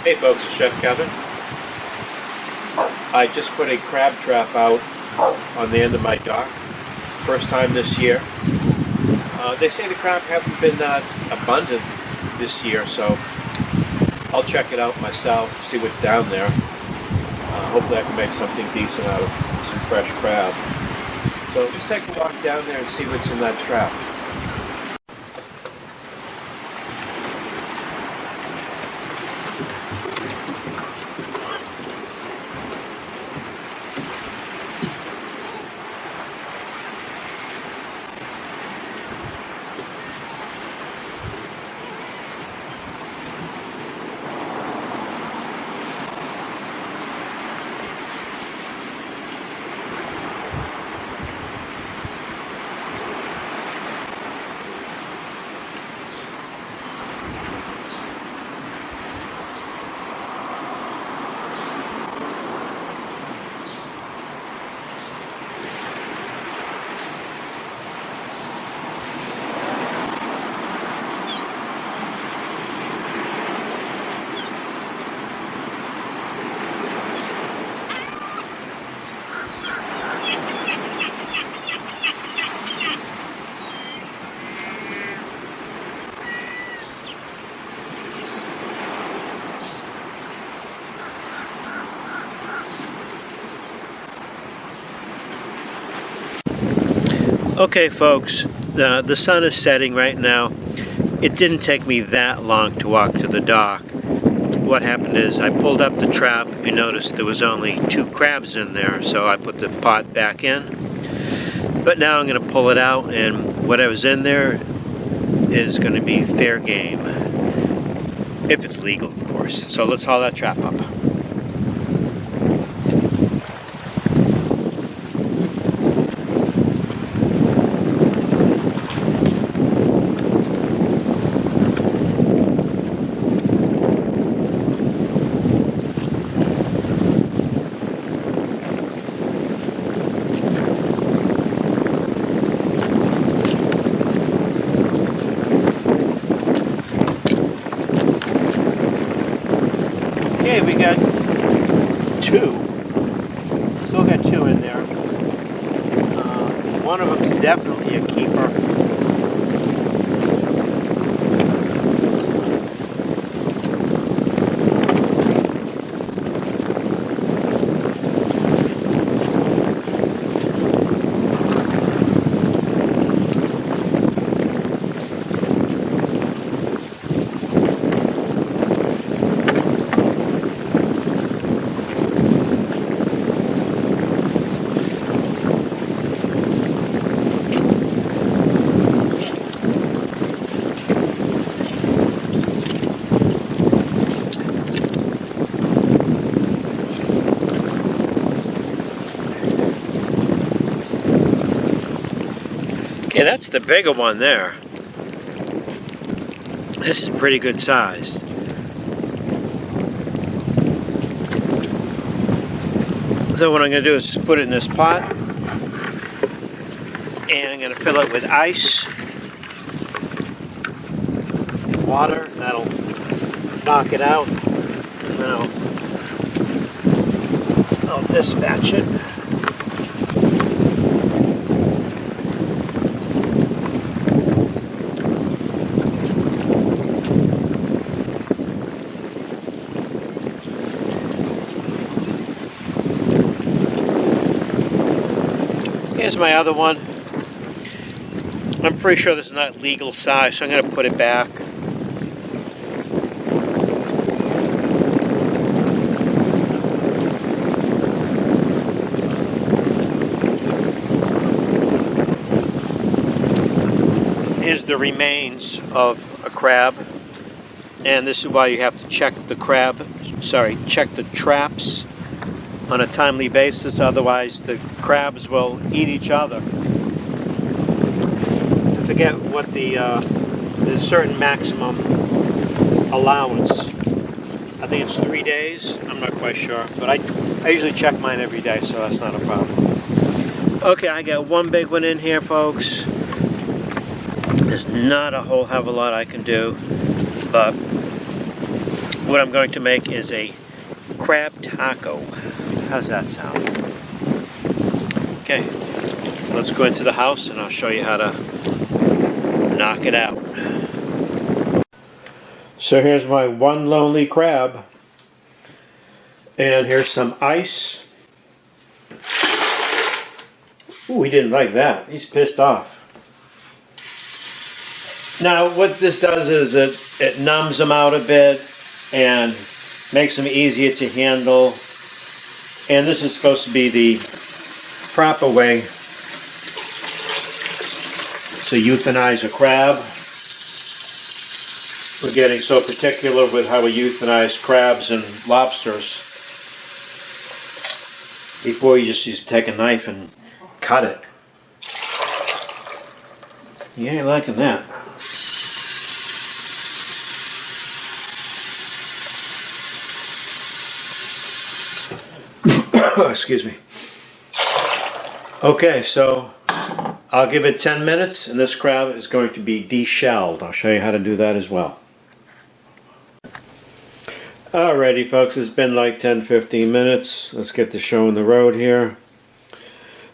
Hey folks, it's Chef Kevin. I just put a crab trap out on the end of my dock. First time this year. They say the crab haven't been abundant this year, so I'll check it out myself, see what's down there. Hopefully I can make something decent out of some fresh crab. So just take a walk down there and see what's in that trap. Okay folks, the sun is setting right now. It didn't take me that long to walk to the dock. What happened is I pulled up the trap and noticed there was only 2 crabs in there, so I put the pot back in. But now I'm going to pull it out, and whatever's in there is going to be fair game. If it's legal, of course. So let's haul that trap up. Okay, we got 2. Still got 2 in there. One of them is definitely a keeper. Okay, that's the bigger one there. This is pretty good size. So what I'm going to do is just put it in this pot, and I'm going to fill it with ice and water, and that'll knock it out, and then I'll dispatch it. Here's my other one. I'm pretty sure this is not legal size, so I'm going to put it back. Here's the remains of a crab, and this is why you have to check the traps on a timely basis, otherwise the crabs will eat each other. I forget what there's a certain maximum allowance. I think it's 3 days, I'm not quite sure, but I usually check mine every day, so that's not a problem. Okay, I got one big one in here, folks. There's not a whole hell of a lot I can do, but what I'm going to make is a crab taco. How's that sound? Okay, let's go into the house and I'll show you how to knock it out. So here's my one lonely crab. And here's some ice. Ooh, he didn't like that. He's pissed off. Now, what this does is it numbs them out a bit and makes them easier to handle. And this is supposed to be the proper way to euthanize a crab. We're getting so particular with how we euthanize crabs and lobsters. Before you just used to take a knife and cut it. You ain't liking that. Excuse me. Okay, so I'll give it 10 minutes and this crab is going to be deshelled. I'll show you how to do that as well. Alrighty folks, it's been like 10-15 minutes. Let's get the show on the road here.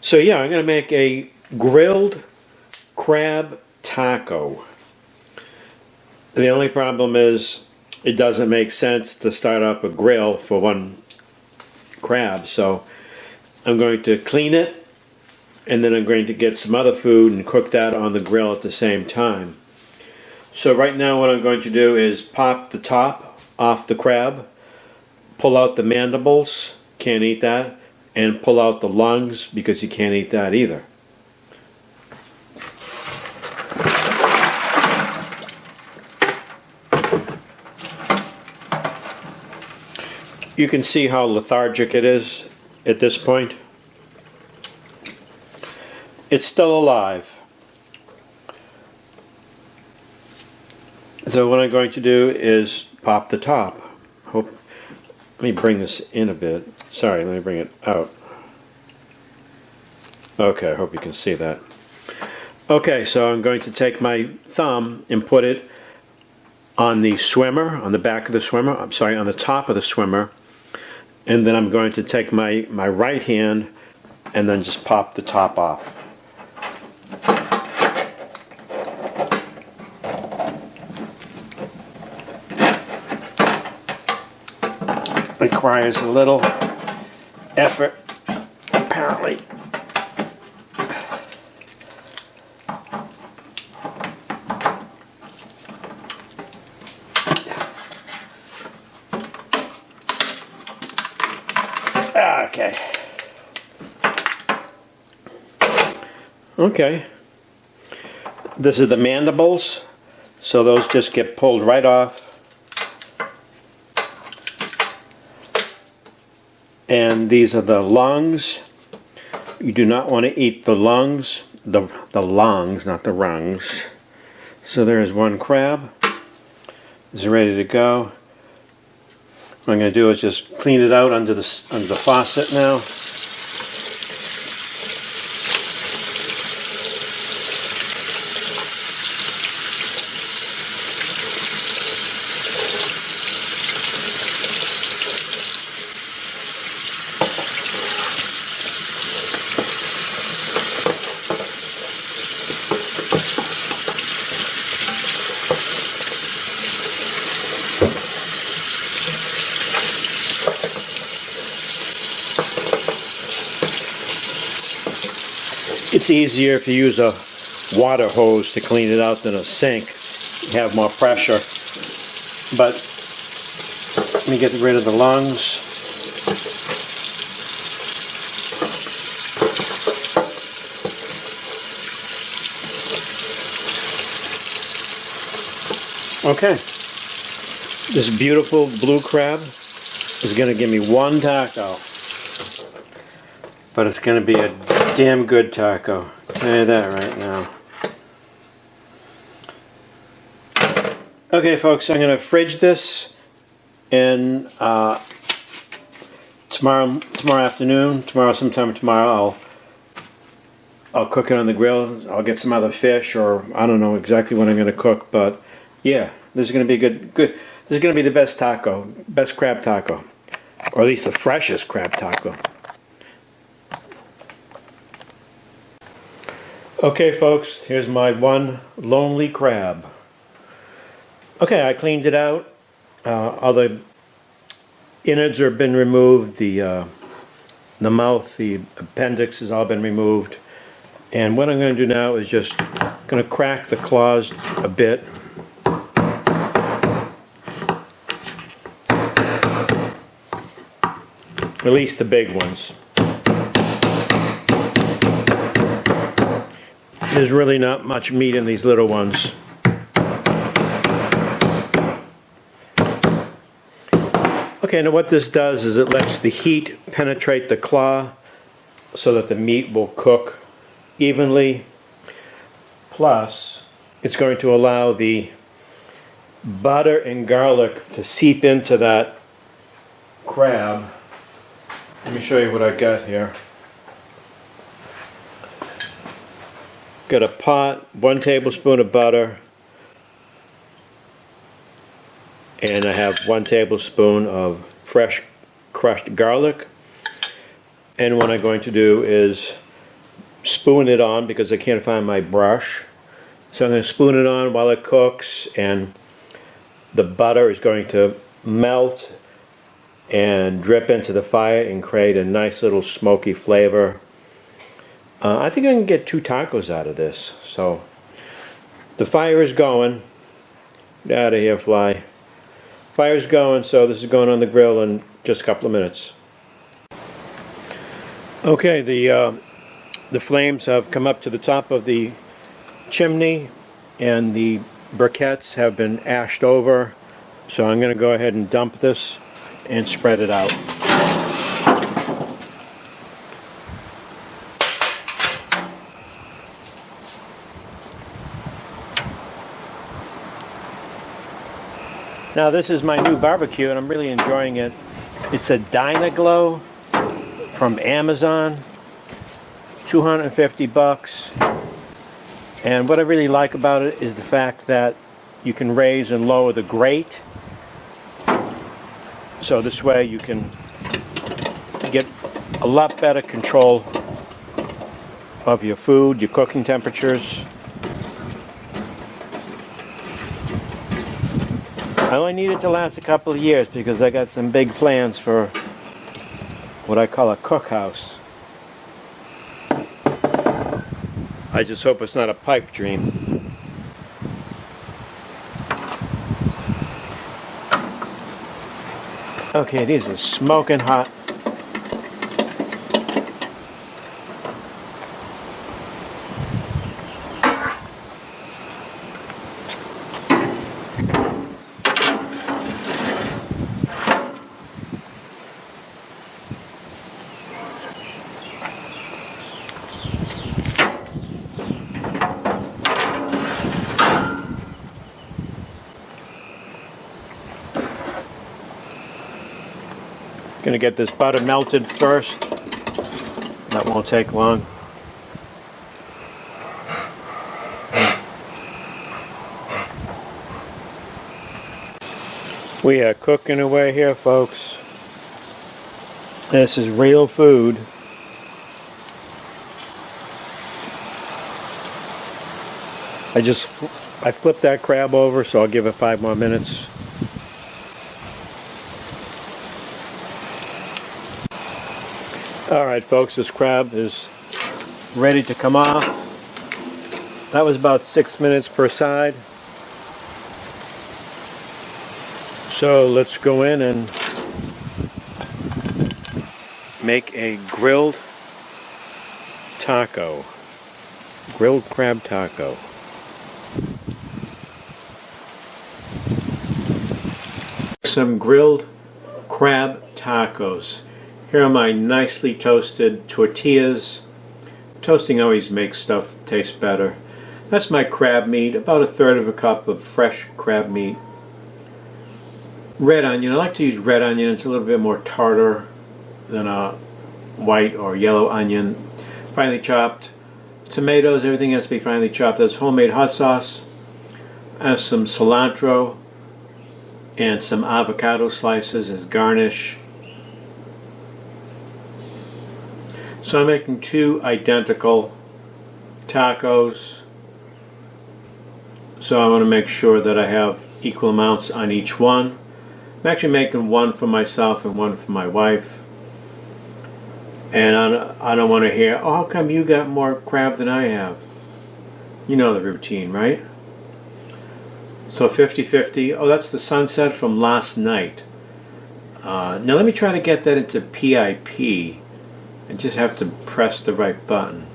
So yeah, I'm going to make a grilled crab taco. The only problem is it doesn't make sense to start up a grill for one crab. So I'm going to clean it and then I'm going to get some other food and cook that on the grill at the same time. So right now what I'm going to do is pop the top off the crab, pull out the mandibles, can't eat that, and pull out the lungs because you can't eat that either. You can see how lethargic it is at this point. It's still alive. So what I'm going to do is pop the top. Let me bring this in a bit. Sorry, let me bring it out. Okay, I hope you can see that. Okay, so I'm going to take my thumb and put it on the swimmer, on the back of the swimmer, I'm sorry, on the top of the swimmer. And then I'm going to take my right hand and then just pop the top off. Requires a little effort, apparently. Okay. Okay. This is the mandibles, so those just get pulled right off. And these are the lungs. You do not want to eat the lungs, the lungs, not the rungs. So there's one crab. It's ready to go. What I'm going to do is just clean it out under the faucet now. It's easier if you use a water hose to clean it out than a sink. You have more pressure. But let me get rid of the lungs. Okay. This beautiful blue crab is going to give me one taco. But it's going to be a damn good taco. I'll tell you that right now. Okay folks, I'm going to fridge this and tomorrow afternoon, sometime tomorrow, I'll cook it on the grill. I'll get some other fish, or I don't know exactly what I'm going to cook, but yeah, this is going to be good. This is going to be the best taco, best crab taco, or at least the freshest crab taco. Okay folks, here's my one lonely crab. Okay, I cleaned it out. All the innards have been removed, the mouth, the appendix has all been removed. And what I'm going to do now is just going to crack the claws a bit. At least the big ones. There's really not much meat in these little ones. Okay, now what this does is it lets the heat penetrate the claw so that the meat will cook evenly. Plus, it's going to allow the butter and garlic to seep into that crab. Let me show you what I got here. Got a pot, 1 tablespoon of butter, and I have 1 tablespoon of fresh crushed garlic. And what I'm going to do is spoon it on because I can't find my brush. So I'm going to spoon it on while it cooks, and the butter is going to melt and drip into the fire and create a nice little smoky flavor. I think I can get 2 tacos out of this. So the fire is going. Get out of here, fly. Fire's going, so this is going on the grill in just a couple of minutes. Okay, the flames have come up to the top of the chimney and the briquettes have been ashed over. So I'm going to go ahead and dump this and spread it out. Now this is my new barbecue and I'm really enjoying it. It's a Dynaglow from Amazon, 250 bucks. And what I really like about it is the fact that you can raise and lower the grate. So this way you can get a lot better control of your food, your cooking temperatures. I only need it to last a couple of years because I got some big plans for what I call a cookhouse. I just hope it's not a pipe dream. Okay, these are smoking hot. Gonna get this butter melted first. That won't take long. We are cooking away here, folks. This is real food. I flipped that crab over, so I'll give it 5 more minutes. Alright folks, this crab is ready to come off. That was about 6 minutes per side. So let's go in and make a grilled taco. Grilled crab taco. Some grilled crab tacos. Here are my nicely toasted tortillas. Toasting always makes stuff taste better. That's my crab meat, about 1/3 of a cup of fresh crab meat. Red onion, I like to use red onion, it's a little bit more tartar than a white or yellow onion. Finely chopped tomatoes, everything has to be finely chopped. That's homemade hot sauce. I have some cilantro and some avocado slices as garnish. So I'm making 2 identical tacos. So I want to make sure that I have equal amounts on each one. I'm actually making 1 for myself and 1 for my wife. And I don't want to hear, oh, how come you got more crab than I have? You know the routine, right? So 50-50. Oh, that's the sunset from last night. Now let me try to get that into PIP. I just have to press the right button.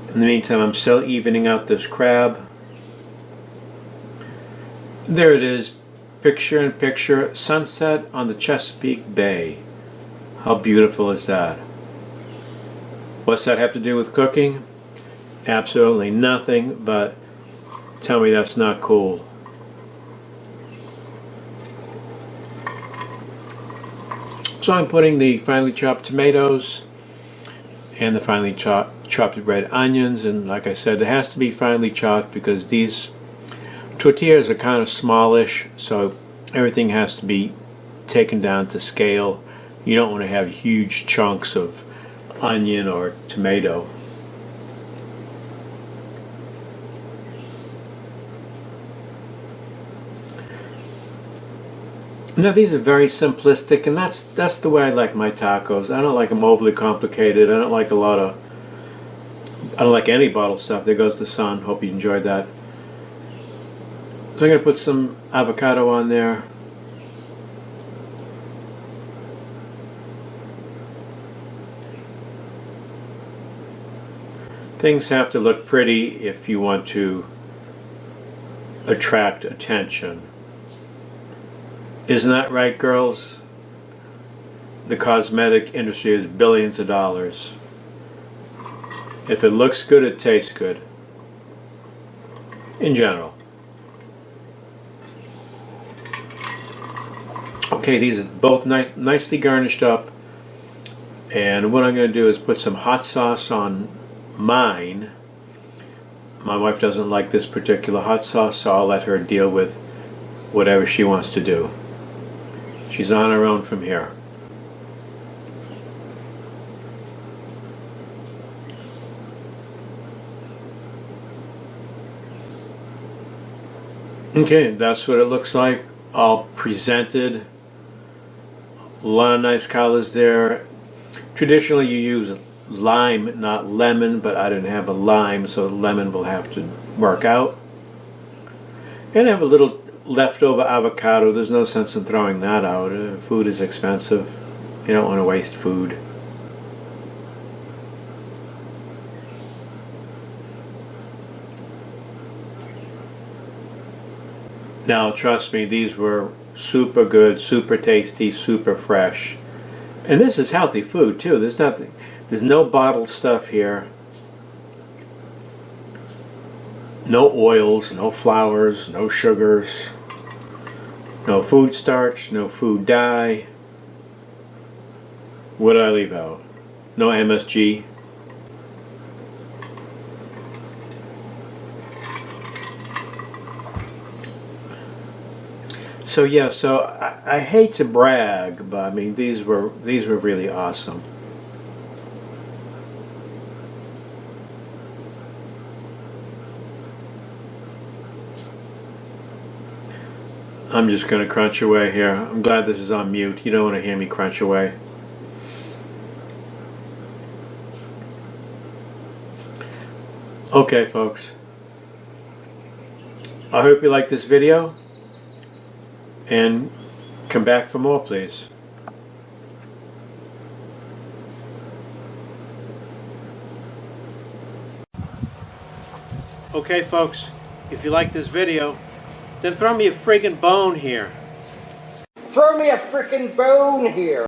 In the meantime, I'm still evening out this crab. There it is. Picture in picture. Sunset on the Chesapeake Bay. How beautiful is that? What's that have to do with cooking? Absolutely nothing, but tell me that's not cool. So I'm putting the finely chopped tomatoes and the finely chopped red onions, and like I said, it has to be finely chopped because these tortillas are kind of smallish, so everything has to be taken down to scale. You don't want to have huge chunks of onion or tomato. Now these are very simplistic, and that's the way I like my tacos. I don't like them overly complicated. I don't like any bottled stuff. There goes the sun. Hope you enjoyed that. So I'm going to put some avocado on there. Things have to look pretty if you want to attract attention. Isn't that right, girls? The cosmetic industry is billions of dollars. If it looks good, it tastes good. In general. Okay, these are both nicely garnished up. And what I'm going to do is put some hot sauce on mine. My wife doesn't like this particular hot sauce, so I'll let her deal with whatever she wants to do. She's on her own from here. Okay, that's what it looks like, all presented. A lot of nice colors there. Traditionally you use lime, not lemon, but I didn't have a lime, so lemon will have to work out. And I have a little leftover avocado. There's no sense in throwing that out. Food is expensive. You don't want to waste food. Now trust me, these were super good, super tasty, super fresh. And this is healthy food too. There's no bottled stuff here. No oils, no flours, no sugars, no food starch, no food dye. What did I leave out? No MSG. So yeah, I hate to brag, but I mean these were really awesome. I'm just going to crunch away here. I'm glad this is on mute. You don't want to hear me crunch away. Okay, folks. I hope you like this video. And come back for more, please. Okay, folks. If you like this video, then throw me a friggin' bone here. Throw me a frickin' bone here.